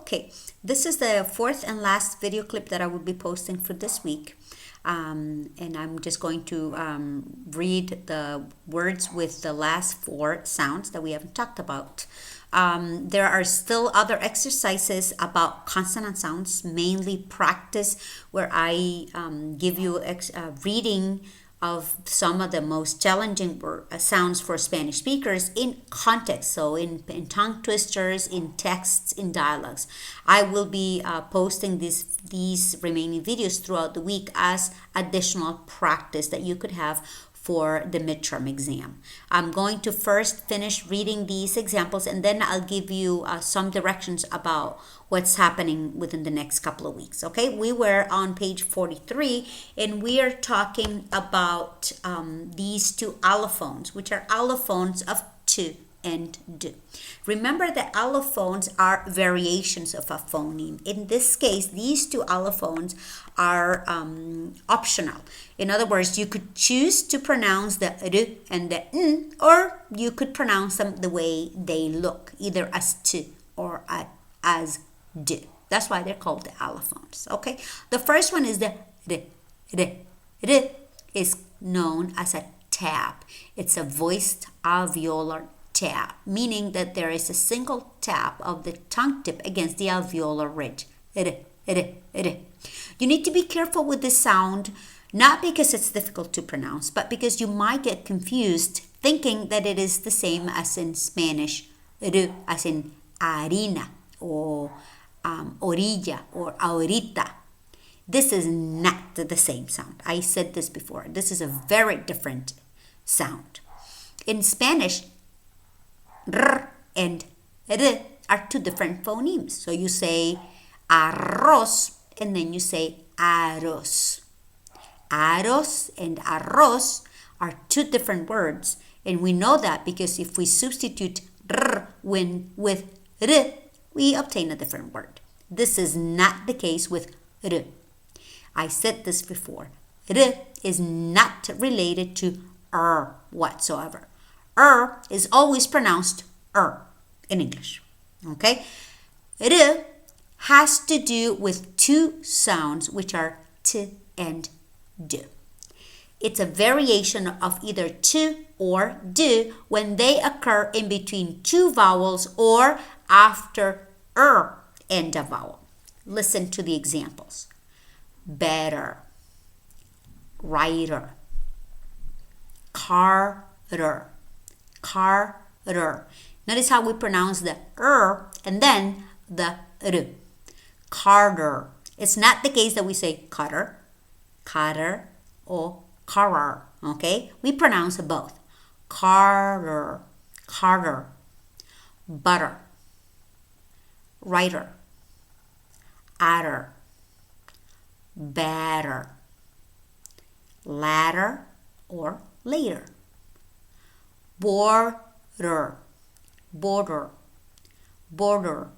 Okay, this is the fourth and last video clip that I will be posting for this week. And I'm just going to read the words with the last four sounds that we haven't talked about. There are still other exercises about consonant sounds, mainly practice, where I give you reading of some of the most challenging sounds for Spanish speakers in context, so in tongue twisters, in texts, in dialogues. I will be posting these remaining videos throughout the week as additional practice that you could have for the midterm exam. I'm going to first finish reading these examples, and then I'll give you some directions about what's happening within the next couple of weeks. Okay, we were on page 43, and we are talking about these two allophones, which are allophones of to and do. Remember that allophones are variations of a phoneme. In this case, these two allophones are optional. In other words, you could choose to pronounce the r and the n, or you could pronounce them the way they look, either as to or as do. That's why they're called the allophones. Okay, the first one is the r. R is known as a tap. It's a voiced alveolar tap, meaning that there is a single tap of the tongue tip against the alveolar ridge. You need to be careful with this sound, not because it's difficult to pronounce, but because you might get confused thinking that it is the same as in Spanish, as in harina or orilla or ahorita. This is not the same sound. I said this before. This is a very different sound. In Spanish, r and r are two different phonemes. So you say arroz and then you say arroz. Arroz and arroz are two different words, and we know that because if we substitute r with r, we obtain a different word. This is not the case with r. I said this before. R is not related to whatsoever. Is always pronounced in English. Okay? R has to do with two sounds, which are t and do. It's a variation of either to or do when they occur in between two vowels or after and a vowel. Listen to the examples. Better, writer, carter, carter. Notice how we pronounce the and then the r. Carter. It's not the case that we say cutter, cutter, or carer. Okay? We pronounce both. Carter, carter. Butter, writer, adder, batter, ladder, or later. Border, border, border,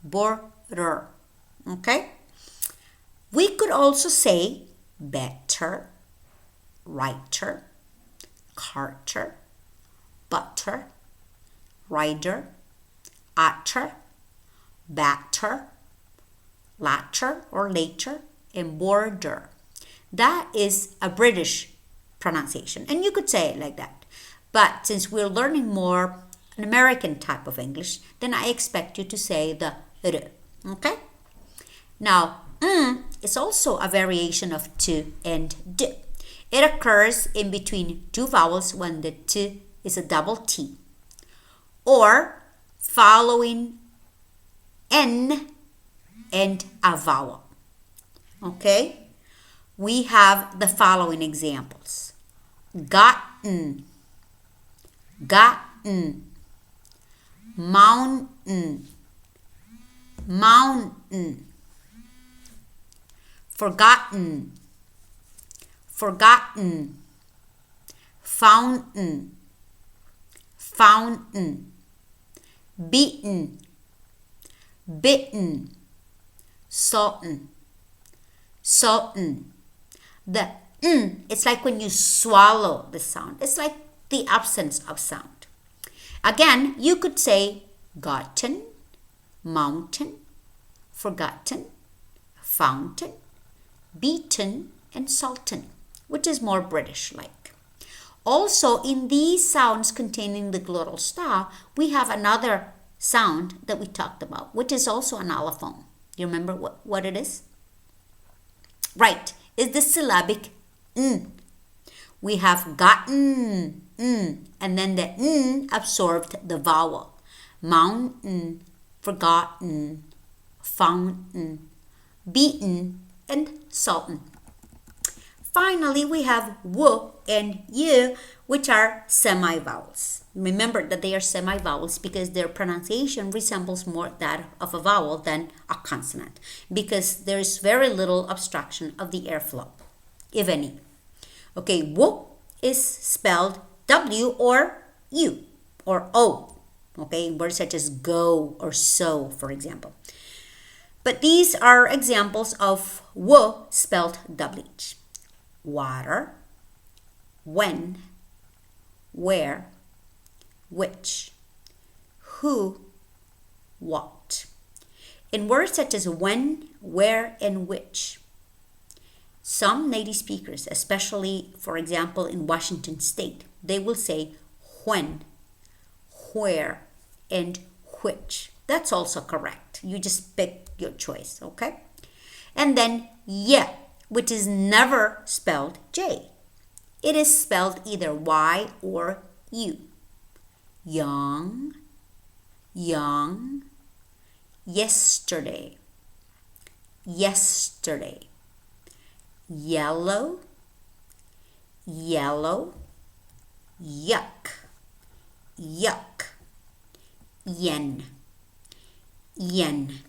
border. Okay? We could also say better, writer, carter, butter, rider, utter, batter, latter or later, and border. That is a British pronunciation, and you could say it like that. But since we're learning more an American type of English, then I expect you to say the r. Okay? Now, is also a variation of to and do. It occurs in between two vowels when the t is a double T, or following n and a vowel. Okay? We have the following examples. Gotten, gotten, mountain, mountain, forgotten, forgotten, fountain, fountain, beaten, bitten, sultan, sultan. The it's like when you swallow the sound. It's like the absence of sound. Again, you could say gotten, mountain, forgotten, fountain, beaten, and sultan, which is more British-like. Also, in these sounds containing the glottal stop, we have another sound that we talked about, which is also an allophone. You remember what it is? Right, it's the syllabic n. We have gotten, and then the n absorbed the vowel. Mountain, forgotten, fountain, beaten, and sultan. Finally, we have w and y, which are semi-vowels. Remember that they are semi-vowels because their pronunciation resembles more that of a vowel than a consonant, because there is very little obstruction of the airflow, if any. Okay, w is spelled W or U or O, okay, in words such as go or so, for example. But these are examples of w spelled WH. Water, when, where, which, who, what. In words such as when, where, and which, some native speakers, especially, for example, in Washington State, they will say when, where, and which. That's also correct. You just pick your choice, okay? And then yeah, which is never spelled J. It is spelled either Y or U. Young, young, yesterday, yesterday. Yellow, yellow, yuck, yuck, yen, yen.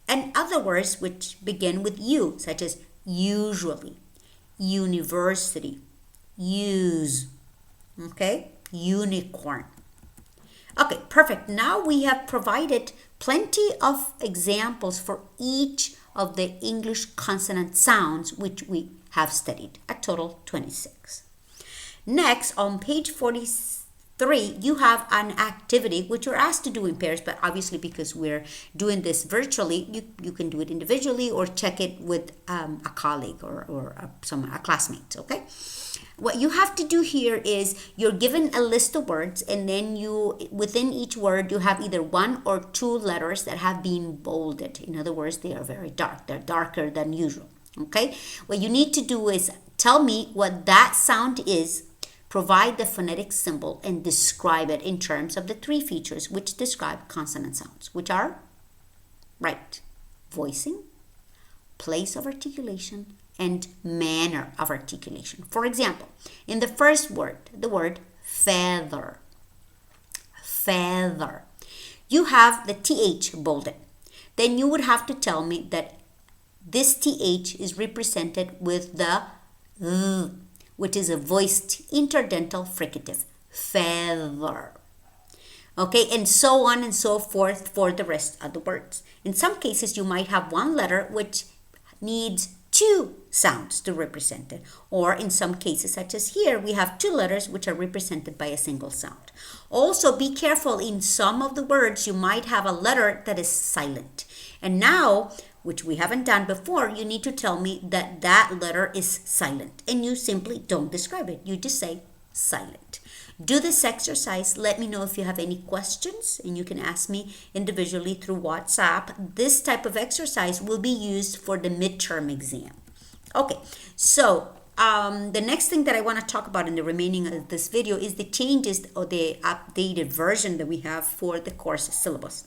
And other words which begin with U, such as usually, university, use, okay, unicorn. Okay, perfect. Now we have provided plenty of examples for each of the English consonant sounds which we have studied, a total 26. Next, on page 43, you have an activity which you're asked to do in pairs, but obviously because we're doing this virtually, you can do it individually or check it with a colleague or a classmate, okay? What you have to do here is you're given a list of words, and then within each word you have either one or two letters that have been bolded. In other words, they are very dark. They're darker than usual, okay? What you need to do is tell me what that sound is, provide the phonetic symbol, and describe it in terms of the three features which describe consonant sounds, which are, right, voicing, place of articulation, and manner of articulation. For example, in the first word, the word feather, feather, you have the TH bolded. Then you would have to tell me that this TH is represented with the which is a voiced interdental fricative, feather. Okay, and so on and so forth for the rest of the words. In some cases, you might have one letter which needs two sounds to represent it. Or in some cases, such as here, we have two letters which are represented by a single sound. Also, be careful, in some of the words, you might have a letter that is silent. And now, which we haven't done before, you need to tell me that that letter is silent. And you simply don't describe it. You just say silent. Do this exercise. Let me know if you have any questions, and you can ask me individually through WhatsApp. This type of exercise will be used for the midterm exam. Okay, so the next thing that I want to talk about in the remaining of this video is the changes or the updated version that we have for the course syllabus.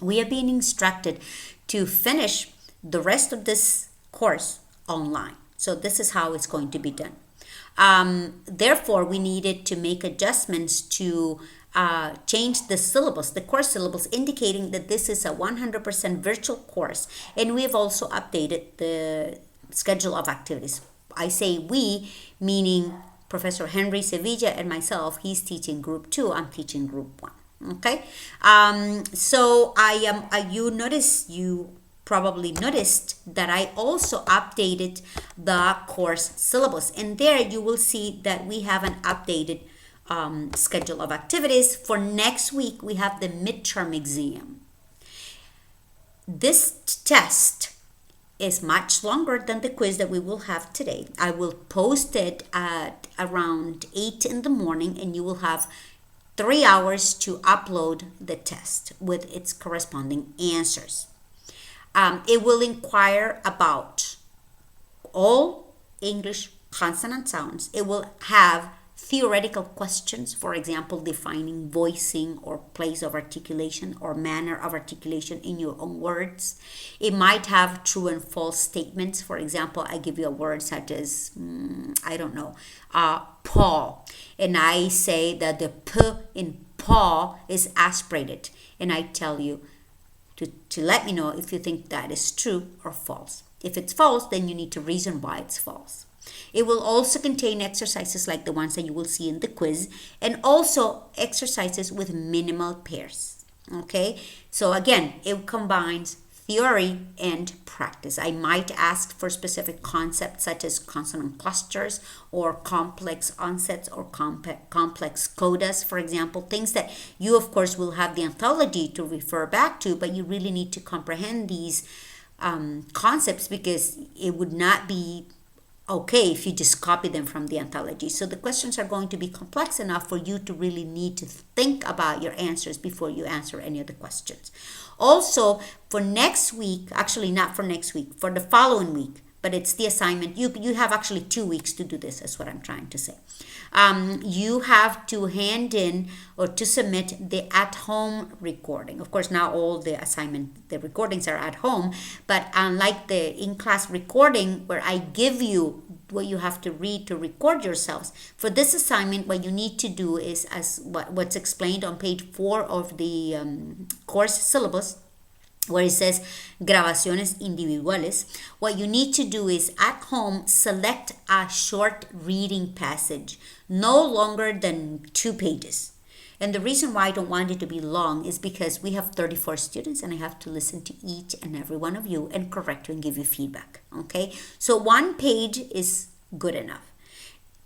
We have been instructed to finish the rest of this course online. So this is how it's going to be done. Therefore, we needed to make adjustments to change the syllabus, the course syllabus, indicating that this is a 100% virtual course. And we have also updated the schedule of activities. I say we, meaning Professor Henry Sevilla and myself. He's teaching group 2, I'm teaching group 1. Okay, so you probably noticed that I also updated the course syllabus, and there you will see that we have an updated schedule of activities. For next week, we have the midterm exam. this test is much longer than the quiz that we will have today. I will post it at around 8 in the morning, and you will have 3 hours to upload the test with its corresponding answers. It will inquire about all English consonant sounds. It will have theoretical questions, for example, defining voicing or place of articulation or manner of articulation in your own words. It might have true and false statements. For example, I give you a word such as, paw, and I say that the p in paw is aspirated, and I tell you to let me know if you think that is true or false. If it's false, then you need to reason why it's false. It will also contain exercises like the ones that you will see in the quiz, and also exercises with minimal pairs. Okay, so again, it combines theory and practice. I might ask for specific concepts such as consonant clusters or complex onsets or complex codas, for example, things that you, of course, will have the anthology to refer back to, but you really need to comprehend these concepts, because it would not be okay if you just copy them from the anthology. So the questions are going to be complex enough for you to really need to think about your answers before you answer any of the questions. Also, for next week, actually not for next week, for the following week, but it's the assignment. You have actually 2 weeks to do this, is what I'm trying to say. You have to hand in or to submit the at-home recording. Of course, now all the recordings are at home, but unlike the in-class recording where I give you what you have to read to record yourselves, for this assignment, what you need to do is, as what's explained on page 4 of the course syllabus, where it says grabaciones individuales, what you need to do is at home select a short reading passage, no longer than 2 pages. And the reason why I don't want it to be long is because we have 34 students and I have to listen to each and every one of you and correct you and give you feedback. Okay, so 1 page is good enough.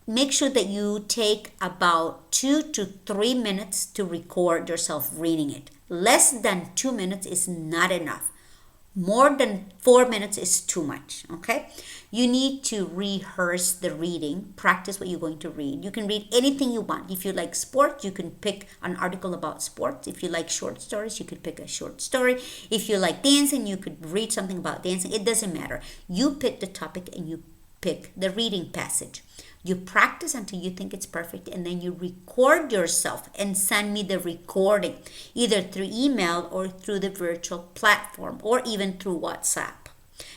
Make sure that you take about 2 to 3 minutes to record yourself reading it. Less than 2 minutes is not enough. More than 4 minutes is too much, okay? You need to rehearse the reading, practice what you're going to read. You can read anything you want. If you like sports, you can pick an article about sports. If you like short stories, you could pick a short story. If you like dancing, you could read something about dancing. It doesn't matter. You pick the topic and you pick the reading passage. You practice until you think it's perfect, and then you record yourself and send me the recording, either through email or through the virtual platform or even through WhatsApp.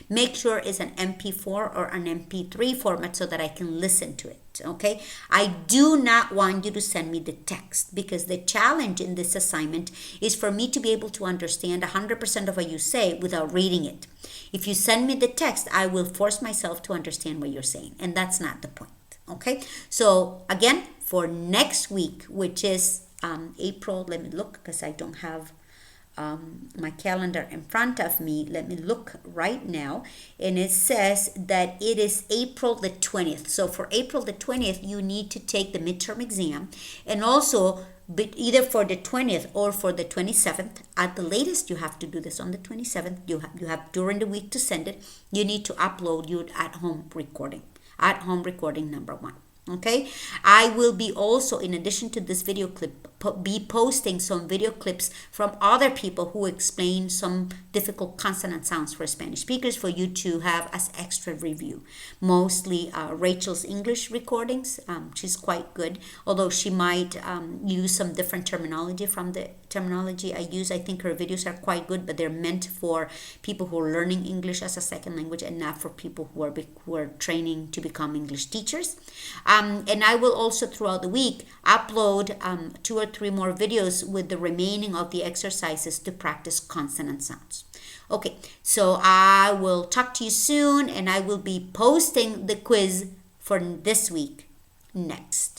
Make sure it's an MP4 or an MP3 format so that I can listen to it, okay? I do not want you to send me the text, because the challenge in this assignment is for me to be able to understand 100% of what you say without reading it. If you send me the text, I will force myself to understand what you're saying, and that's not the point. Okay, so again, for next week, which is April, let me look because I don't have my calendar in front of me. Let me look right now, and it says that it is April the 20th. So for April the 20th, you need to take the midterm exam, and also either for the 20th or for the 27th. At the latest, you have to do this on the 27th. You have during the week to send it. You need to upload your at-home recording. At-home recording number 1. Okay, I will be also, in addition to this video clip, be posting some video clips from other people who explain some difficult consonant sounds for Spanish speakers for you to have as extra review. Mostly Rachel's English recordings. She's quite good, although she might use some different terminology from the terminology I use. I think her videos are quite good, but they're meant for people who are learning English as a second language and not for people who are training to become English teachers. And I will also throughout the week upload 2 or 3 more videos with the remaining of the exercises to practice consonant sounds. Okay, so I will talk to you soon, and I will be posting the quiz for this week next.